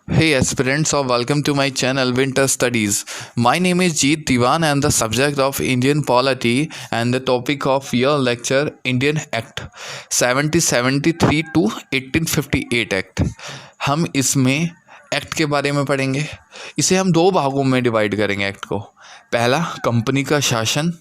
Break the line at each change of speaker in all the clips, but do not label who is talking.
Hey aspirants, or welcome to my channel Winter Studies. My name is Jeet Diwan and the subject of Indian polity and the topic of your lecture Indian Act 1773 to 1858 Act. हम इसमें act के बारे में पढ़ेंगे। इसे हम दो भागों में डिवाइड करेंगे एक्ट को। पहला कंपनी का शासन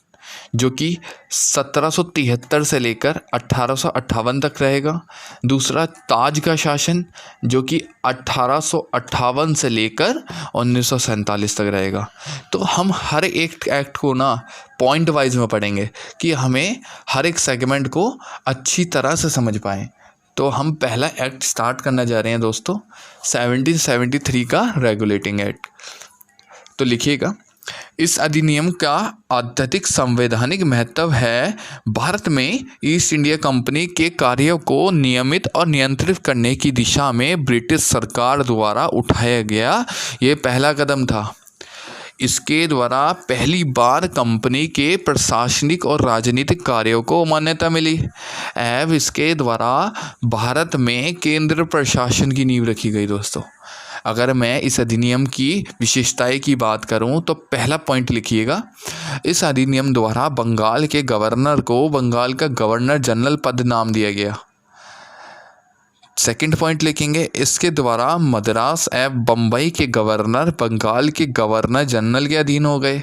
जो कि 1773 से लेकर 1858 तक रहेगा। दूसरा ताज का शासन जो कि 1858 से लेकर 1947 तक रहेगा। तो हम हर एक एक्ट को ना पॉइंट वाइज में पढ़ेंगे कि हमें हर एक सेगमेंट को अच्छी तरह से समझ पाएँ। तो हम पहला एक्ट स्टार्ट करना जा रहे हैं दोस्तों, 1773 का रेगुलेटिंग एक्ट। तो लिखिएगा, इस अधिनियम का अत्यधिक संवैधानिक महत्व है। भारत में ईस्ट इंडिया कंपनी के कार्यों को नियमित और नियंत्रित करने की दिशा में ब्रिटिश सरकार द्वारा उठाया गया ये पहला कदम था। इसके द्वारा पहली बार कंपनी के प्रशासनिक और राजनीतिक कार्यों को मान्यता मिली एवं इसके द्वारा भारत में केंद्र प्रशासन की नींव रखी गई। दोस्तों, अगर मैं इस अधिनियम की विशेषताएं की बात करूं तो पहला पॉइंट लिखिएगा, इस अधिनियम द्वारा बंगाल के गवर्नर को बंगाल का गवर्नर जनरल पद नाम दिया गया। सेकंड पॉइंट लिखेंगे, इसके द्वारा मद्रास एवं बम्बई के गवर्नर बंगाल के गवर्नर जनरल के अधीन हो गए।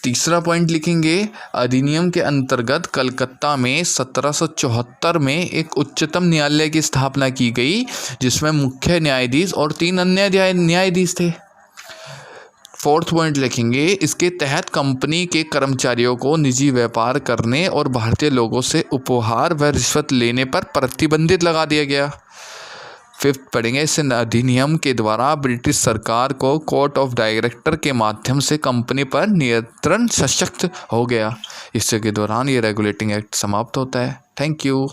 तीसरा पॉइंट लिखेंगे, अधिनियम के अंतर्गत कलकत्ता में 1774 में एक उच्चतम न्यायालय की स्थापना की गई जिसमें मुख्य न्यायाधीश और 3 अन्य न्यायाधीश थे। फोर्थ पॉइंट लिखेंगे, इसके तहत कंपनी के कर्मचारियों को निजी व्यापार करने और भारतीय लोगों से उपहार व रिश्वत लेने पर प्रतिबंधित लगा दिया गया। फिफ्थ पढ़ेंगे, इस अधिनियम के द्वारा ब्रिटिश सरकार को कोर्ट ऑफ डायरेक्टर के माध्यम से कंपनी पर नियंत्रण सशक्त हो गया। इससे के दौरान ये रेगुलेटिंग एक्ट समाप्त होता है। Thank you.